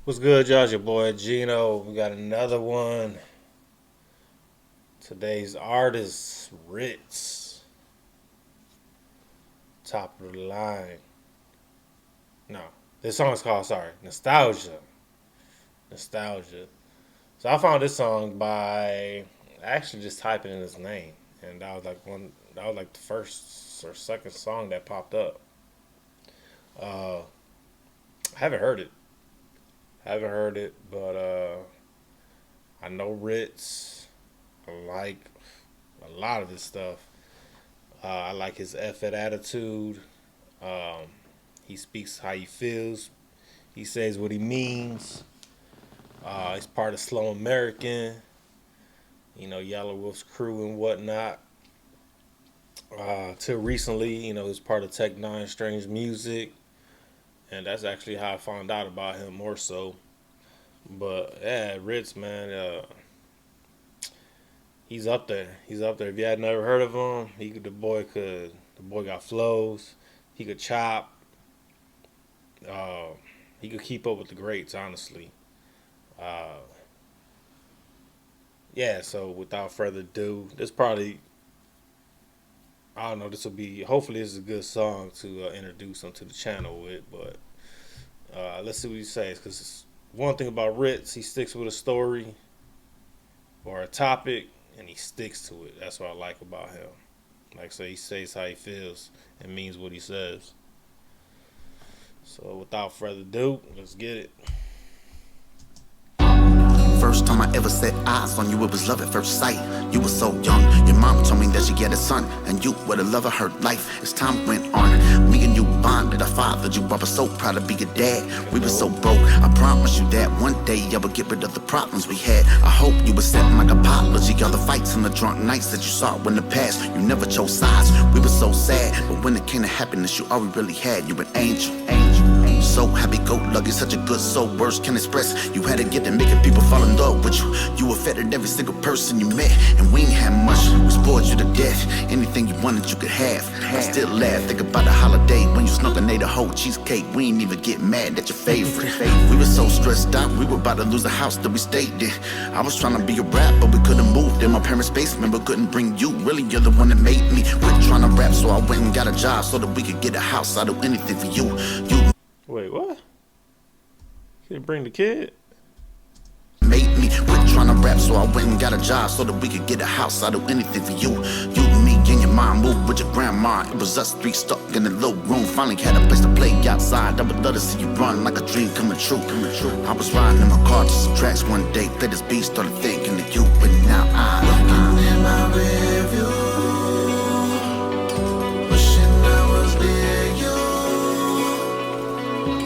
What's good, y'all? It's your boy Gino. We got another one. Today's artist, Ritz. Top of the line. No, this song is called, Nostalgia. Nostalgia. So I found this song by actually just typing in his name. And that was like the first or second song that popped up. Uh, I haven't heard it. But I know Ritz. I like a lot of his stuff. I like his effort attitude. Um, he speaks how he feels. He says what he means. He's part of Slow American, Yellow Wolf's crew and whatnot. Till recently, he was part of Tech Nine Strange Music, and that's actually how I found out about him more so. But yeah, Ritz, man, he's up there. He's up there. If you had never heard of him, the boy got flows. He could chop. Uh, he could keep up with the greats, honestly. Uh, yeah. So without further ado, I don't know. This will be hopefully this is a good song to introduce him to the channel with. But let's see what he says. Because one thing about Ritz, he sticks with a story or a topic, and he sticks to it. That's what I like about him. Like I say, he says how he feels and means what he says. So without further ado, let's get it. First time I ever set eyes on you, it was love at first sight. You were so young, your mom told me that she had a son, and you were the love of her life. As time went on, me and you bonded. I fathered you, I was so proud to be your dad. We were so broke, I promise you that one day I would get rid of the problems we had. I hope you accept my apology, all the fights and the drunk nights that you saw in the past. You never chose sides, we were so sad, but when it came to happiness, you all we really had. You an angel. So happy-go-lucky, such a good soul, words can express. You had a gift at making people fall in love with you. You were fed at every single person you met, and we ain't had much. We spoiled you to death. Anything you wanted, you could have. I still laugh, think about the holiday when you snuck and ate a whole cheesecake. We ain't even get mad at your favorite. We were so stressed out, we were about to lose the house that we stayed in. I was trying to be a rap, but we couldn't move in my parents' basement, but couldn't bring you. Really, you're the one that made me quit trying to rap, so I went and got a job so that we could get a house. I'd do anything for you. Wait, what? He didn't bring the kid? Made me quit trying to rap, so I went and got a job so that we could get a house. I'd do anything for you. You, me, and your mom moved with your grandma. It was us three stuck in a little room. Finally had a place to play outside. I would love to see you run like a dream coming true. I was riding in my car to some tracks one day. Played this beat, started thinking of you, but now I'm looking in my rearview.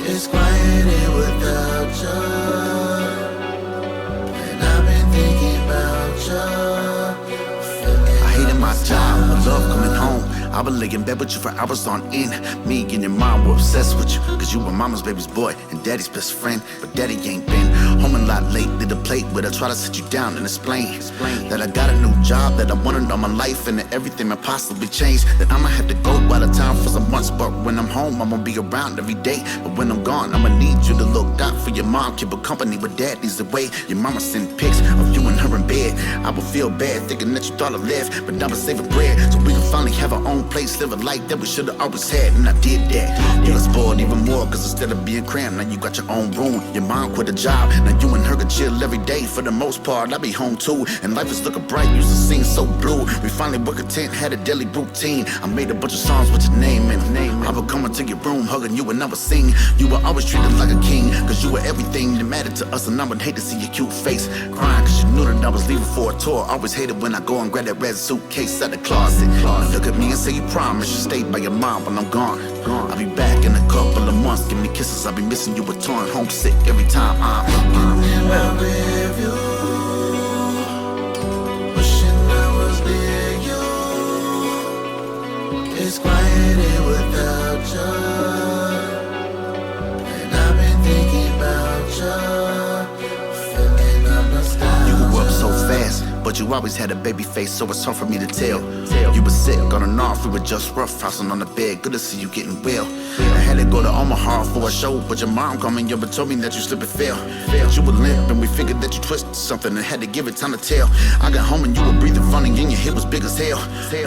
It's quiet here without you, and I've been thinking about you. I hated my job, but love coming home. I would lay in bed with you for hours on end. Me and your mom were obsessed with you, cause you were mama's baby's boy and daddy's best friend. But daddy ain't been home a lot lately to play with. I try to sit you down and explain that I got a new job that I wanted all my life, and that everything might possibly change. That I'ma have to go out of town for some months, but when I'm home, I'ma be around every day. But when I'm gone, I'ma need you to look out for your mom, keep her company when daddy's away. Your mama sent pics of you and her in bed. I would feel bad thinking that you thought I left, but I was saving bread so we could finally have our own place, live a life that we should've always had, and I did that. You got spoiled even more, cause instead of being crammed, now you got your own room. Your mom quit a job, now you and her could chill every day. For the most part, I be home too, and life is looking bright, used to seem so blue. We finally were content, had a daily routine. I made a bunch of songs with your name in. I would come into your room, hugging you and I would sing. You were always treated like a king, cause you were everything that mattered to us, and I would hate to see your cute face crying, cause you knew that I was leaving for a tour. Always hated when I go and grab that red suitcase out the closet. Look at me and say you promise you stay by your mom when I'm gone. I'll be back in a couple of months, give me kisses, I'll be missing you a ton. Homesick every time I'm in my review, wishing I was near you. It's quiet here without you, and I've been thinking about you, feeling up nostalgia. You grew up so fast, but but you always had a baby face, so it's hard for me to tell. You were sick on and off, we were just rough housing on the bed. Good to see you getting well. I had to go to Omaha for a show, but your mom called me up and told me that you slipped and fell. You were limp, and we figured that you twisted something and had to give it time to tell. I got home and you were breathing funny, and your hip was big as hell.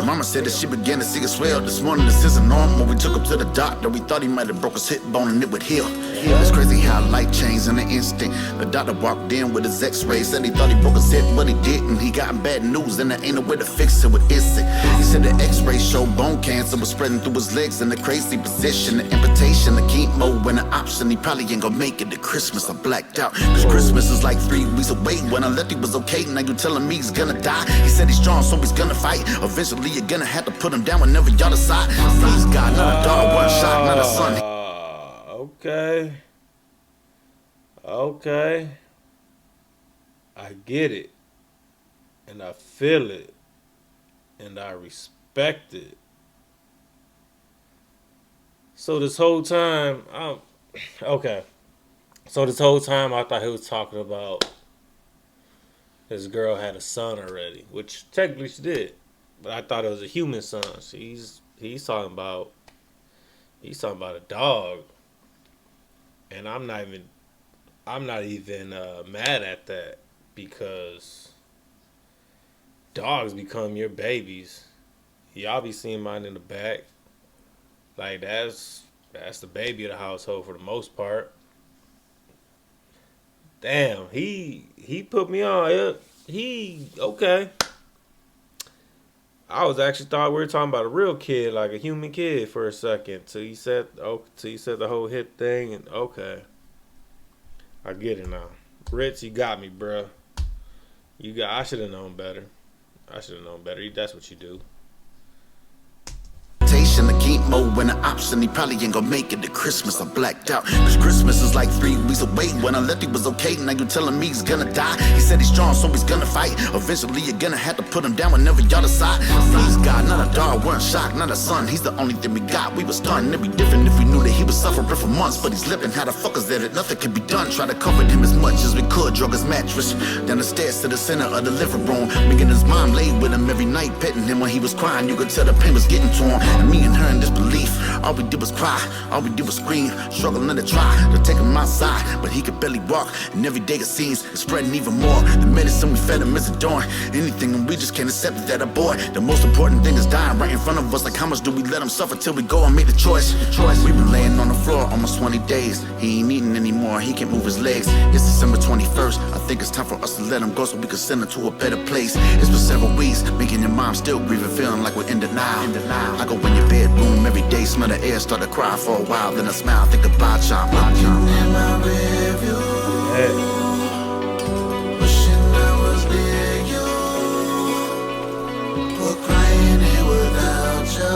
Mama said that she began to see it swell. This morning this isn't normal. We took him to the doctor. We thought he might have broke his hip bone and it would heal. It's crazy how life changed in an instant. The doctor walked in with his x-ray, said he thought he broke his hip, but he didn't. He got bad news and there ain't no way to fix it. What is it? He said the x-ray showed bone cancer was spreading through his legs in a crazy position. The amputation, the chemo, and the option. He probably ain't gonna make it to Christmas. I blacked out, cause Christmas is like 3 weeks away. When I left he was okay, now you telling me he's gonna die. He said he's strong, so he's gonna fight. Eventually you're gonna have to put him down whenever y'all decide. Please God, not a dog, one shot, not a son. Okay. Okay. I get it. And I feel it. And I respect it. So this whole time, okay. So this whole time I thought he was talking about his girl had a son already, which technically she did. But I thought it was a human son. So he's talking about a dog. And I'm not even mad at that, because dogs become your babies. Y'all be seeing mine in the back. Like that's the baby of the household for the most part. Damn, he put me on. Okay. I was actually thought we were talking about a real kid, like a human kid, for a second. Till you said the whole hip thing, and okay, I get it now. Ritz, you got me, bruh. I should have known better. That's what you do. The chemo and the option, he probably ain't gonna make it to Christmas. I blacked out, cause Christmas is like 3 weeks away. When I left he was okay, now you telling me he's gonna die. He said he's strong, so he's gonna fight. Eventually you're gonna have to put him down whenever y'all decide. Please God, not a dog, weren't shocked, not a son. He's the only thing we got. We was stunned. It'd be different if we knew that he was suffering for months, but he's living. How the fuck is that? Nothing can be done. Try to comfort him as much as we could. Drug his mattress down the stairs to the center of the living room, making his mom lay with him every night, petting him when he was crying. You could tell the pain was getting to him, and me and her in disbelief. All we did was cry, all we did was scream, struggling to try to take him outside, but he could barely walk. And every day it seems it's spreading even more. The medicine we fed him isn't doing anything, and we just can't accept it that a boy. The most important thing is dying right in front of us. Like how much do we let him suffer till we go and make the choice? We've been laying on the floor almost 20 days. He ain't eating anymore, he can't move his legs. It's December 21st, I think it's time for us to let him go so we can send him to a better place. It's been several weeks, making your mom still grieving, feeling like we're in denial. I go in your bedroom every day, smell the air, start to cry for a while, then I smile, think about y'all. In my review, wishing I was near you, we're crying here without you,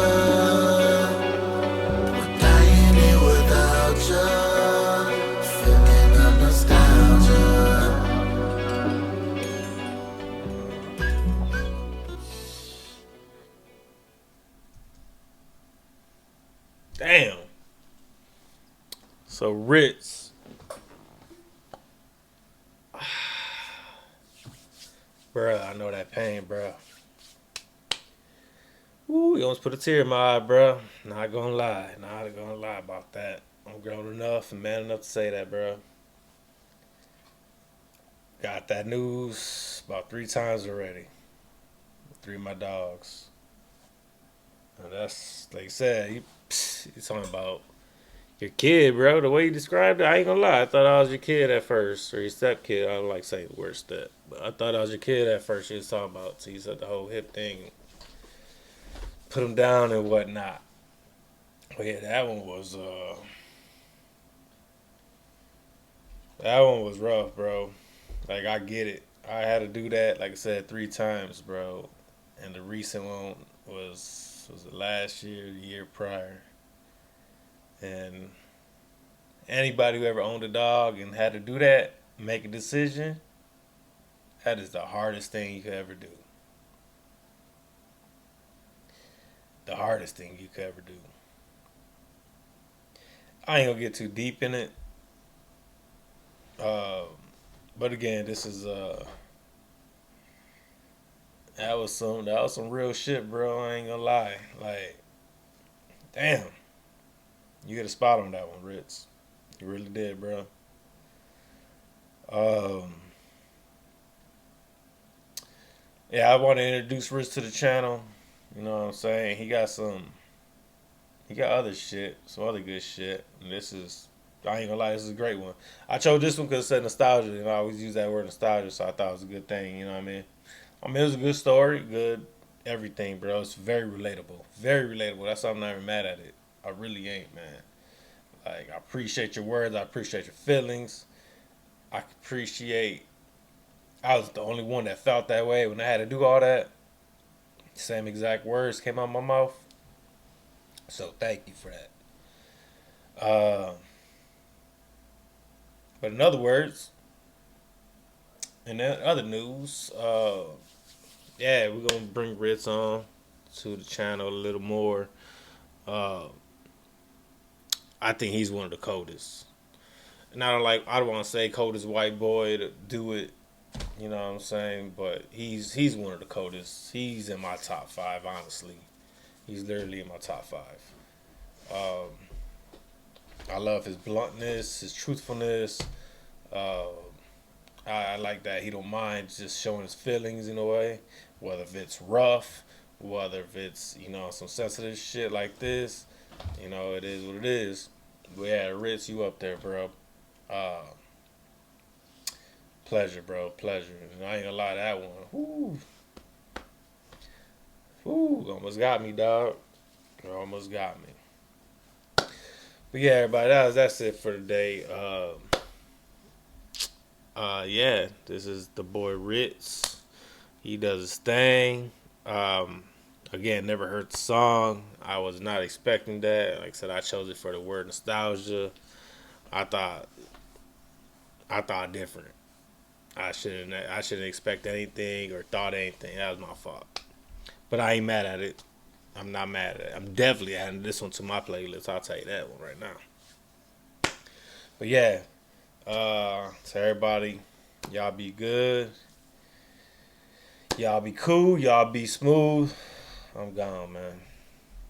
we're dying here without you, feeling of nostalgia. Damn. So Ritz, bruh, I know that pain, bruh. Ooh, you almost put a tear in my eye, bruh. Not gonna lie about that. I'm grown enough and man enough to say that, bruh. Got that news about 3 times already. 3 of my dogs. And that's, like I said, he's talking about your kid, bro. The way you described it, I ain't gonna lie. I thought I was your kid at first, or your stepkid. I don't like saying the word step, but I thought I was your kid at first. He was talking about, so he said the whole hip thing, put him down and whatnot. But yeah, that one was rough, bro. Like, I get it. I had to do that, like I said, 3 times, bro. And the recent one was it last year, the year prior. And anybody who ever owned a dog and had to do that, make a decision, that is the hardest thing you could ever do. The hardest thing you could ever do. I ain't gonna get too deep in it. But again, this is That was some real shit, bro. I ain't gonna lie. Like, damn, you hit a spot on that one, Ritz. You really did, bro. Um, yeah, I want to introduce Ritz to the channel. You know what I'm saying? He got other shit, some other good shit. And I ain't gonna lie, this is a great one. I chose this one because it said nostalgia, and I always use that word nostalgia, so I thought it was a good thing. You know what I mean? I mean, it was a good story, good everything, bro. It's very relatable, very relatable. That's why I'm not even mad at it. I really ain't, man. Like, I appreciate your words. I appreciate your feelings. I appreciate. I was the only one that felt that way when I had to do all that. Same exact words came out my mouth. So thank you for that. Uh, but in other words, in other news, yeah, we're gonna bring Ritz on to the channel a little more. Uh, I think he's one of the coldest. And I don't want to say coldest white boy to do it. You know what I'm saying? But he's one of the coldest. He's in my top five, honestly. He's literally in my top five. Um, I love his bluntness, his truthfulness. Uh, I like that he don't mind just showing his feelings in a way, whether if it's rough, whether if it's some sensitive shit like this. It is what it is. But yeah, Ritz, you up there, bro. Uh, Pleasure, bro. Pleasure. And I ain't gonna lie, that one. Whoo, whoo, almost got me, dog. Almost got me. But yeah, everybody, that's it for today. Yeah, this is the boy Ritz. He does his thing. Um, Again, never heard the song. I was not expecting that. Like I said, I chose it for the word nostalgia. I thought, I thought different. I shouldn't expect anything or thought anything. That was my fault. But I ain't mad at it. I'm not mad at it. I'm definitely adding this one to my playlist. I'll tell you that one right now. But yeah, to everybody, y'all be good. Y'all be cool. Y'all be smooth. I'm gone, man.